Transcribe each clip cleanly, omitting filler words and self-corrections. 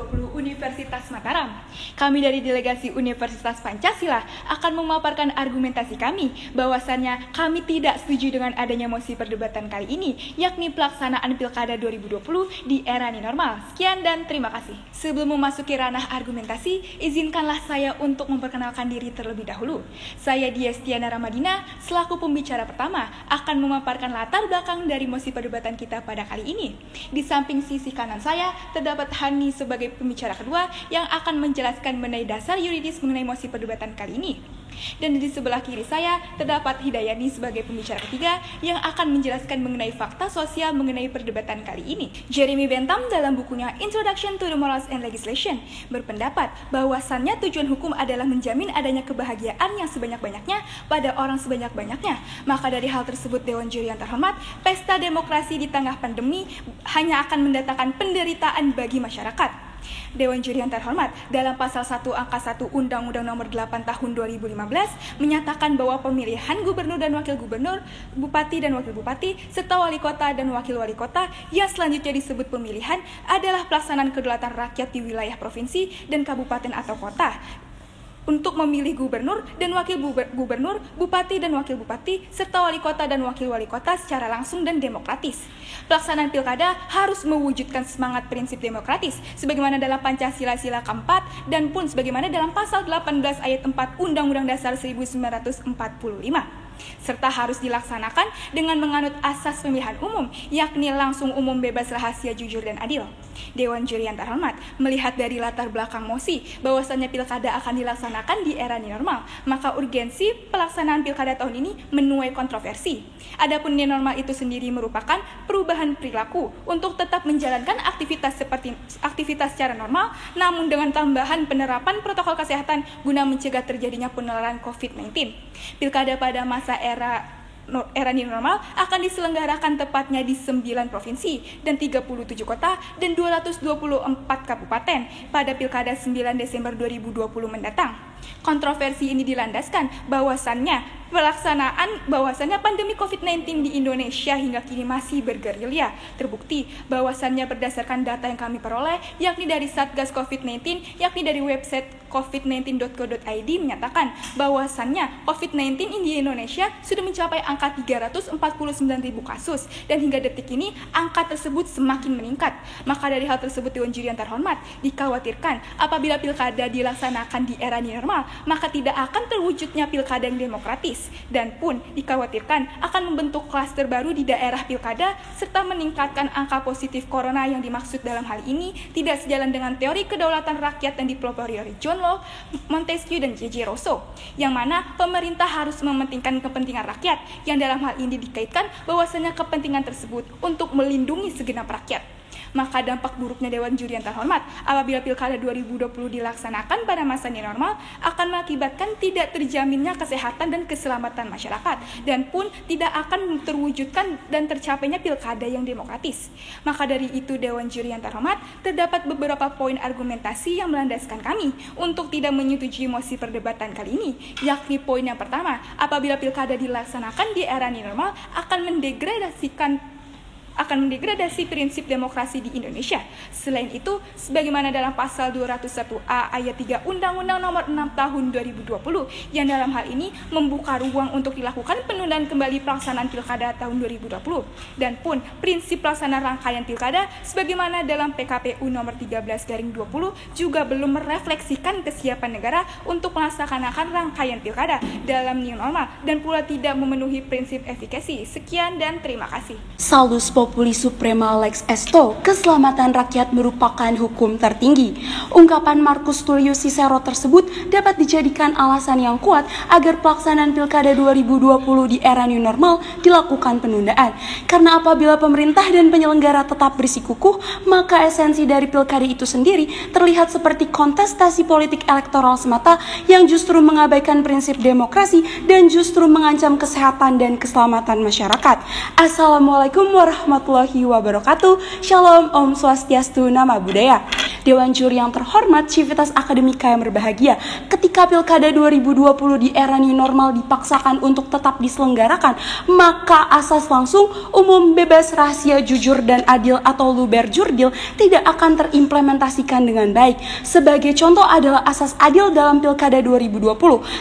2020 Universitas Mataram. Kami dari Delegasi Universitas Pancasila akan memaparkan argumentasi kami bahwasannya kami tidak setuju dengan adanya mosi perdebatan kali ini, yakni pelaksanaan Pilkada 2020 di era new normal. Sekian dan terima kasih. Sebelum memasuki ranah argumentasi, izinkanlah saya untuk memperkenalkan diri terlebih dahulu. Saya Diestiana Ramadina, selaku pembicara pertama, akan memaparkan latar belakang dari mosi perdebatan kita pada kali ini. Di samping sisi kanan saya, terdapat Hani sebagai pembicara kedua yang akan menjelaskan mengenai dasar yuridis mengenai mosi perdebatan kali ini. Dan di sebelah kiri saya, terdapat Hidayani sebagai pembicara ketiga yang akan menjelaskan mengenai fakta sosial mengenai perdebatan kali ini. Jeremy Bentham dalam bukunya Introduction to the Morals and Legislation berpendapat bahwasannya tujuan hukum adalah menjamin adanya kebahagiaan yang sebanyak-banyaknya pada orang sebanyak-banyaknya. Maka dari hal tersebut, Dewan Juri yang terhormat, pesta demokrasi di tengah pandemi hanya akan mendatangkan penderitaan bagi masyarakat. Dewan Juri yang terhormat, dalam pasal 1 angka 1 Undang-Undang Nomor 8 Tahun 2015 menyatakan bahwa pemilihan gubernur dan wakil gubernur, bupati dan wakil bupati, serta wali kota dan wakil wali kota yang selanjutnya disebut pemilihan adalah pelaksanaan kedaulatan rakyat di wilayah provinsi dan kabupaten atau kota untuk memilih gubernur dan wakil gubernur, bupati dan wakil bupati, serta wali kota dan wakil wali kota secara langsung dan demokratis. Pelaksanaan pilkada harus mewujudkan semangat prinsip demokratis, sebagaimana dalam Pancasila Sila keempat dan pun sebagaimana dalam pasal 18 ayat 4 Undang-Undang Dasar 1945. Serta harus dilaksanakan dengan menganut asas pemilihan umum, yakni langsung, umum, bebas, rahasia, jujur, dan adil. Dewan Juri yang terhormat, melihat dari latar belakang mosi bahwasannya pilkada akan dilaksanakan di era new normal, maka urgensi pelaksanaan pilkada tahun ini menuai kontroversi. Adapun new normal itu sendiri merupakan perubahan perilaku untuk tetap menjalankan aktivitas secara normal, namun dengan tambahan penerapan protokol kesehatan guna mencegah terjadinya penularan COVID-19. Pilkada pada masa era new normal akan diselenggarakan tepatnya di 9 provinsi dan 37 kota dan 224 kabupaten pada Pilkada 9 Desember 2020 mendatang. Kontroversi ini dilandaskan bahwasannya pandemi COVID-19 di Indonesia hingga kini masih bergerilya. Terbukti bahwasannya berdasarkan data yang kami peroleh, yakni dari Satgas COVID-19, yakni dari website covid19.co.id menyatakan bahwasannya COVID-19 di Indonesia sudah mencapai angka 349.000 kasus dan hingga detik ini angka tersebut semakin meningkat. Maka dari hal tersebut, Dewan Juri yang terhormat, dikhawatirkan apabila pilkada dilaksanakan di era new normal, maka tidak akan terwujudnya pilkada yang demokratis, dan pun dikhawatirkan akan membentuk klaster baru di daerah pilkada serta meningkatkan angka positif corona yang dimaksud dalam hal ini tidak sejalan dengan teori kedaulatan rakyat yang dipelopori oleh John Locke, Montesquieu, dan J.J. Rousseau, yang mana pemerintah harus mementingkan kepentingan rakyat, yang dalam hal ini dikaitkan bahwasanya kepentingan tersebut untuk melindungi segenap rakyat. Maka dampak buruknya Dewan Juri yang terhormat apabila Pilkada 2020 dilaksanakan pada masa new normal akan mengakibatkan tidak terjaminnya kesehatan dan keselamatan masyarakat, dan pun tidak akan terwujudkan dan tercapainya pilkada yang demokratis. Maka dari itu, Dewan Juri yang terhormat, terdapat beberapa poin argumentasi yang melandaskan kami untuk tidak menyetujui mosi perdebatan kali ini, yakni poin yang pertama, apabila pilkada dilaksanakan di era new normal akan mendegradasi prinsip demokrasi di Indonesia. Selain itu, sebagaimana dalam pasal 201A ayat 3 Undang-Undang Nomor 6 Tahun 2020 yang dalam hal ini membuka ruang untuk dilakukan penundaan kembali pelaksanaan pilkada tahun 2020, dan pun prinsip pelaksanaan rangkaian pilkada sebagaimana dalam PKPU Nomor 13/20 juga belum merefleksikan kesiapan negara untuk melaksanakan rangkaian pilkada dalam new normal dan pula tidak memenuhi prinsip efikasi. Sekian dan terima kasih. Salus Populi Suprema Lex Esto, keselamatan rakyat merupakan hukum tertinggi. Ungkapan Marcus Tullius Cicero tersebut dapat dijadikan alasan yang kuat agar pelaksanaan Pilkada 2020 di era new normal dilakukan penundaan. Karena apabila pemerintah dan penyelenggara tetap bersikukuh, maka esensi dari Pilkada itu sendiri terlihat seperti kontestasi politik elektoral semata yang justru mengabaikan prinsip demokrasi dan justru mengancam kesehatan dan keselamatan masyarakat. Assalamualaikum warahmatullahi wabarakatuh. Shalom, Om Swastiastu, Nama Budaya. Dewan Juri yang terhormat, Civitas Akademika yang berbahagia, ketika Pilkada 2020 di era new normal dipaksakan untuk tetap diselenggarakan, maka asas langsung, umum, bebas, rahasia, jujur, dan adil atau luber jurdil tidak akan terimplementasikan dengan baik. Sebagai contoh adalah asas adil dalam Pilkada 2020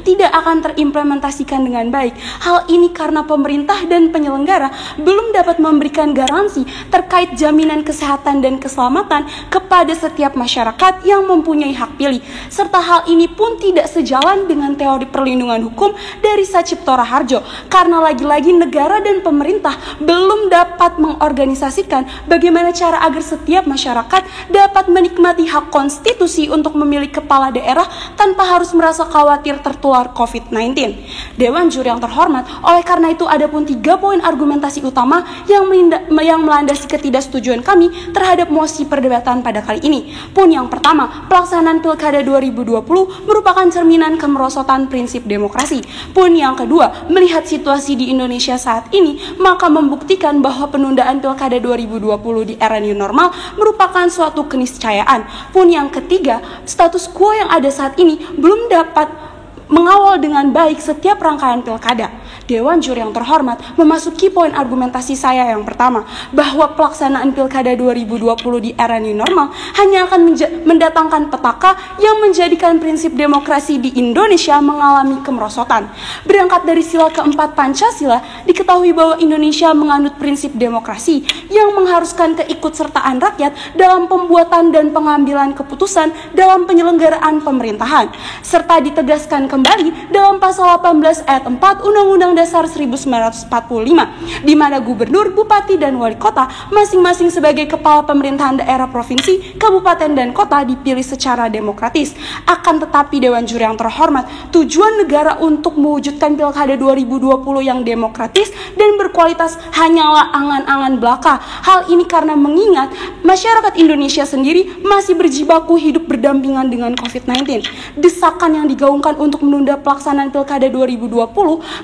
tidak akan terimplementasikan dengan baik. Hal ini karena pemerintah dan penyelenggara belum dapat memberikan garansi terkait jaminan kesehatan dan keselamatan kepada setiap masyarakat yang mempunyai hak pilih, serta hal ini pun tidak sejalan dengan teori perlindungan hukum dari Sacipto Raharjo, karena lagi-lagi negara dan pemerintah belum dapat mengorganisasikan bagaimana cara agar setiap masyarakat dapat menikmati hak konstitusi untuk memilih kepala daerah tanpa harus merasa khawatir tertular COVID-19. Dewan Juri yang terhormat, oleh karena itu ada pun 3 poin argumentasi utama yang melandasi ketidaksetujuan kami terhadap mosi perdebatan pada kali ini. Poin yang pertama, pelaksanaan Pilkada 2020 merupakan cerminan kemerosotan prinsip demokrasi. Poin yang kedua, melihat situasi di Indonesia saat ini, maka membuktikan bahwa penundaan Pilkada 2020 di era new normal merupakan suatu keniscayaan. Poin yang ketiga, status quo yang ada saat ini belum dapat mengawal dengan baik setiap rangkaian pilkada. Dewan Juri yang terhormat, memasuki poin argumentasi saya yang pertama, bahwa pelaksanaan Pilkada 2020 di era new normal hanya akan mendatangkan petaka yang menjadikan prinsip demokrasi di Indonesia mengalami kemerosotan. Berangkat dari sila keempat Pancasila, diketahui bahwa Indonesia menganut prinsip demokrasi yang mengharuskan keikutsertaan rakyat dalam pembuatan dan pengambilan keputusan dalam penyelenggaraan pemerintahan, serta ditegaskan kembali dalam pasal 18 ayat 4 Undang-Undang Dasar 1945, di mana gubernur, bupati, dan wali kota masing-masing sebagai kepala pemerintahan daerah, provinsi, kabupaten, dan kota dipilih secara demokratis. Akan tetapi Dewan Juri yang terhormat, tujuan negara untuk mewujudkan Pilkada 2020 yang demokratis dan berkualitas hanyalah angan-angan belaka. Hal ini karena mengingat masyarakat Indonesia sendiri masih berjibaku hidup berdampingan dengan COVID-19. Desakan yang digaungkan untuk menunda pelaksanaan Pilkada 2020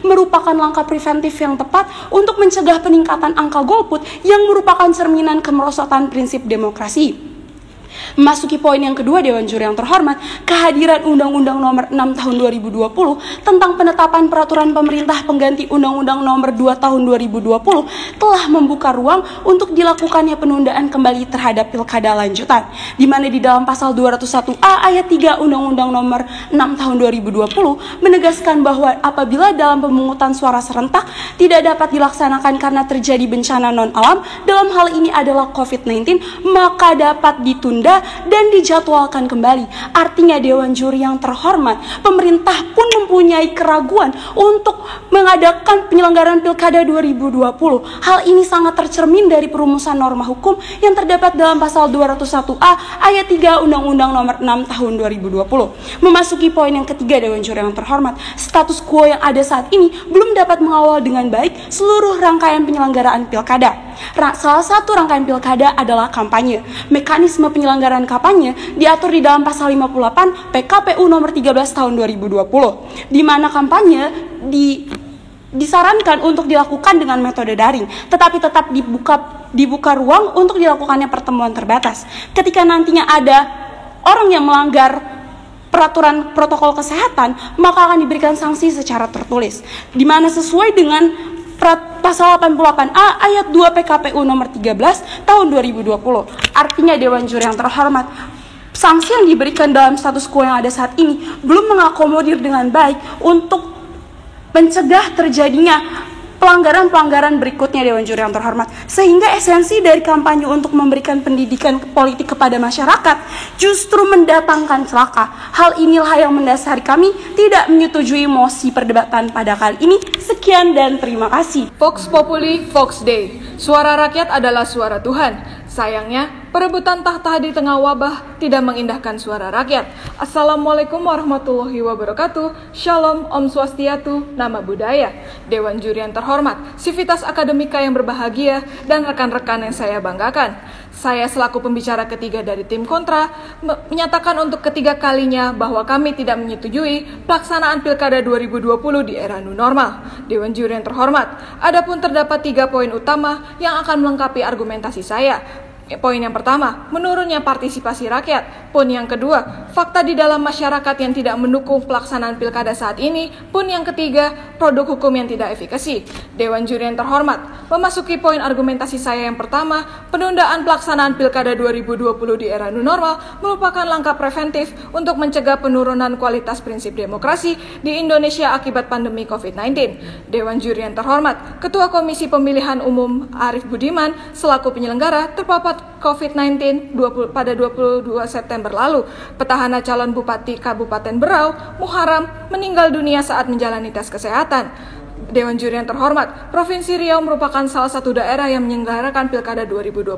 merupakan langkah preventif yang tepat untuk mencegah peningkatan angka golput yang merupakan cerminan kemerosotan prinsip demokrasi. Memasuki poin yang kedua, Dewan Juri yang terhormat, kehadiran Undang-Undang Nomor 6 Tahun 2020 tentang penetapan peraturan pemerintah pengganti Undang-Undang Nomor 2 Tahun 2020 telah membuka ruang untuk dilakukannya penundaan kembali terhadap pilkada lanjutan, di mana di dalam pasal 201A ayat 3 Undang-Undang Nomor 6 Tahun 2020 menegaskan bahwa apabila dalam pemungutan suara serentak tidak dapat dilaksanakan karena terjadi bencana non-alam, dalam hal ini adalah COVID-19, maka dapat ditunda dan dijadwalkan kembali. Artinya Dewan Juri yang terhormat, pemerintah pun mempunyai keraguan untuk mengadakan penyelenggaraan Pilkada 2020. Hal ini sangat tercermin dari perumusan norma hukum yang terdapat dalam pasal 201A ayat 3 Undang-Undang Nomor 6 Tahun 2020. Memasuki poin yang ketiga, Dewan Juri yang terhormat, status quo yang ada saat ini belum dapat mengawal dengan baik seluruh rangkaian penyelenggaraan pilkada. Salah satu rangkaian pilkada adalah kampanye. Mekanisme penyelenggaraan kampanye diatur di dalam pasal 58 PKPU nomor 13 tahun 2020, di mana kampanye disarankan untuk dilakukan dengan metode daring, tetapi tetap dibuka ruang untuk dilakukannya pertemuan terbatas. Ketika nantinya ada orang yang melanggar peraturan protokol kesehatan, maka akan diberikan sanksi secara tertulis, di mana sesuai dengan pasal 88A ayat 2 PKPU nomor 13 tahun 2020. Artinya Dewan Juri yang terhormat, sanksi yang diberikan dalam status quo yang ada saat ini belum mengakomodir dengan baik untuk mencegah terjadinya pelanggaran-pelanggaran berikutnya, Dewan Juri yang terhormat. Sehingga esensi dari kampanye untuk memberikan pendidikan politik kepada masyarakat justru mendatangkan celaka. Hal inilah yang mendasari kami tidak menyetujui mosi perdebatan pada kali ini. Sekian dan terima kasih. Vox Populi, Vox Dei. Suara rakyat adalah suara Tuhan. Sayangnya, perebutan tahta di tengah wabah tidak mengindahkan suara rakyat. Assalamualaikum warahmatullahi wabarakatuh. Shalom, Om Swastiatu, Nama Budaya. Dewan Juri yang terhormat, Civitas Akademika yang berbahagia, dan rekan-rekan yang saya banggakan. Saya selaku pembicara ketiga dari tim kontra menyatakan untuk ketiga kalinya bahwa kami tidak menyetujui pelaksanaan Pilkada 2020 di era new normal. Dewan Juri yang terhormat, adapun terdapat 3 poin utama yang akan melengkapi argumentasi saya. Poin yang pertama, menurunnya partisipasi rakyat. Poin yang kedua, fakta di dalam masyarakat yang tidak mendukung pelaksanaan pilkada saat ini. Poin yang ketiga, produk hukum yang tidak efikasi. Dewan Juri yang terhormat, memasuki poin argumentasi saya yang pertama, penundaan pelaksanaan pilkada 2020 di era new normal merupakan langkah preventif untuk mencegah penurunan kualitas prinsip demokrasi di Indonesia akibat pandemi COVID-19. Dewan Juri yang terhormat, Ketua Komisi Pemilihan Umum Arief Budiman selaku penyelenggara terpapar COVID-19 pada 22 September lalu. Petahana calon Bupati Kabupaten Berau, Muharam, meninggal dunia saat menjalani tes kesehatan. Dewan Juri yang terhormat, Provinsi Riau merupakan salah satu daerah yang menyelenggarakan Pilkada 2020.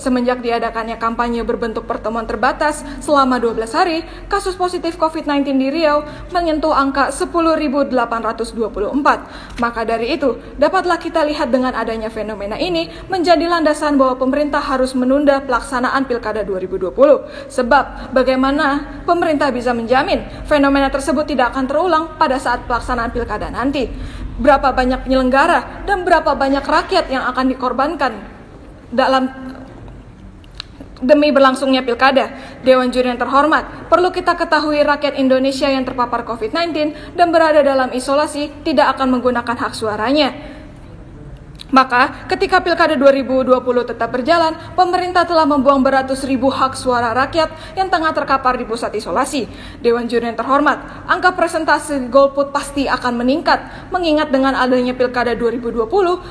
Semenjak diadakannya kampanye berbentuk pertemuan terbatas selama 12 hari, kasus positif COVID-19 di Riau menyentuh angka 10.824. Maka dari itu, dapatlah kita lihat dengan adanya fenomena ini menjadi landasan bahwa pemerintah harus menunda pelaksanaan Pilkada 2020. Sebab, bagaimana pemerintah bisa menjamin fenomena tersebut tidak akan terulang pada saat pelaksanaan Pilkada nanti? Berapa banyak penyelenggara dan berapa banyak rakyat yang akan dikorbankan demi berlangsungnya pilkada. Dewan Juri yang terhormat, perlu kita ketahui rakyat Indonesia yang terpapar COVID-19 dan berada dalam isolasi tidak akan menggunakan hak suaranya. Maka, ketika Pilkada 2020 tetap berjalan, pemerintah telah membuang beratus ribu hak suara rakyat yang tengah terkapar di pusat isolasi. Dewan Juri yang terhormat, angka presentasi golput pasti akan meningkat, mengingat dengan adanya Pilkada 2020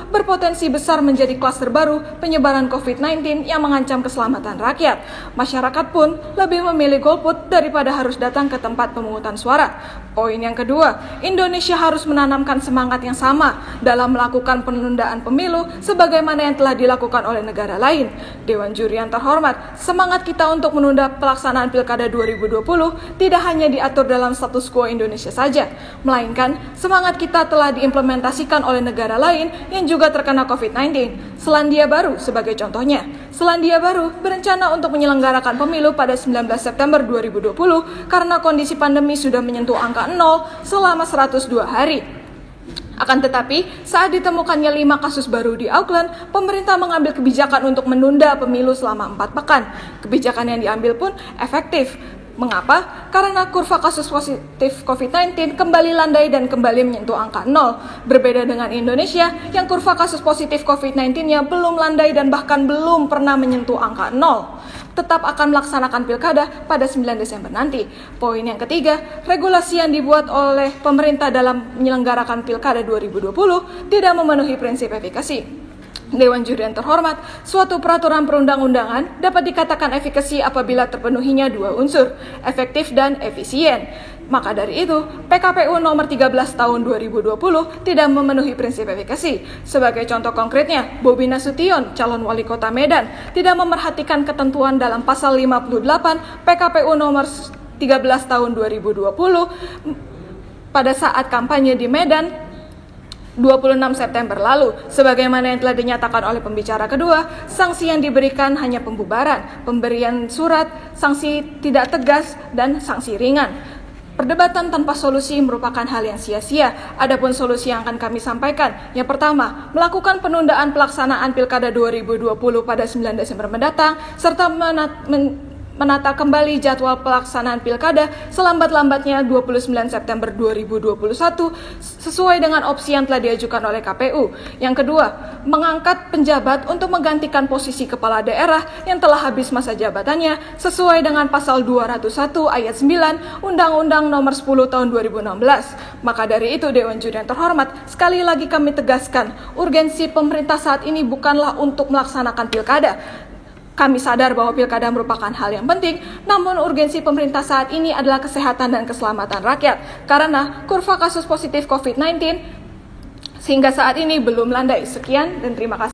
berpotensi besar menjadi klaster baru penyebaran COVID-19 yang mengancam keselamatan rakyat. Masyarakat pun lebih memilih golput daripada harus datang ke tempat pemungutan suara. Poin yang kedua, Indonesia harus menanamkan semangat yang sama dalam melakukan penundaan pemilu sebagaimana yang telah dilakukan oleh negara lain. Dewan Juri yang terhormat, semangat kita untuk menunda pelaksanaan Pilkada 2020 tidak hanya diatur dalam status quo Indonesia saja, melainkan semangat kita telah diimplementasikan oleh negara lain yang juga terkena COVID-19. Selandia Baru sebagai contohnya. Selandia Baru berencana untuk menyelenggarakan pemilu pada 19 September 2020 karena kondisi pandemi sudah menyentuh angka 0 selama 102 hari. Akan tetapi, saat ditemukannya 5 kasus baru di Auckland, pemerintah mengambil kebijakan untuk menunda pemilu selama 4 pekan. Kebijakan yang diambil pun efektif. Mengapa? Karena kurva kasus positif COVID-19 kembali landai dan kembali menyentuh angka 0. Berbeda dengan Indonesia, yang kurva kasus positif COVID-19-nya belum landai dan bahkan belum pernah menyentuh angka 0. Tetap akan melaksanakan pilkada pada 9 Desember nanti. Poin yang ketiga, regulasi yang dibuat oleh pemerintah dalam menyelenggarakan pilkada 2020 tidak memenuhi prinsip efikasi. Dewan Juri yang terhormat, suatu peraturan perundang-undangan dapat dikatakan efikasi apabila terpenuhinya 2 unsur, efektif dan efisien. Maka dari itu, PKPU nomor 13 tahun 2020 tidak memenuhi prinsip efikasi. Sebagai contoh konkretnya, Bobi Nasution, calon wali kota Medan, tidak memerhatikan ketentuan dalam pasal 58 PKPU nomor 13 tahun 2020 pada saat kampanye di Medan 26 September lalu. Sebagaimana yang telah dinyatakan oleh pembicara kedua, sanksi yang diberikan hanya pembubaran, pemberian surat, sanksi tidak tegas, dan sanksi ringan. Perdebatan tanpa solusi merupakan hal yang sia-sia. Adapun solusi yang akan kami sampaikan, yang pertama, melakukan penundaan pelaksanaan Pilkada 2020 pada 9 Desember mendatang, serta menata kembali jadwal pelaksanaan pilkada selambat-lambatnya 29 September 2021 sesuai dengan opsi yang telah diajukan oleh KPU. Yang kedua, mengangkat penjabat untuk menggantikan posisi kepala daerah yang telah habis masa jabatannya sesuai dengan pasal 201 ayat 9 Undang-Undang Nomor 10 Tahun 2016. Maka dari itu, Dewan Juri yang terhormat, sekali lagi kami tegaskan, urgensi pemerintah saat ini bukanlah untuk melaksanakan pilkada. Kami sadar bahwa pilkada merupakan hal yang penting, namun urgensi pemerintah saat ini adalah kesehatan dan keselamatan rakyat. Karena kurva kasus positif COVID-19 sehingga saat ini belum landai. Sekian dan terima kasih.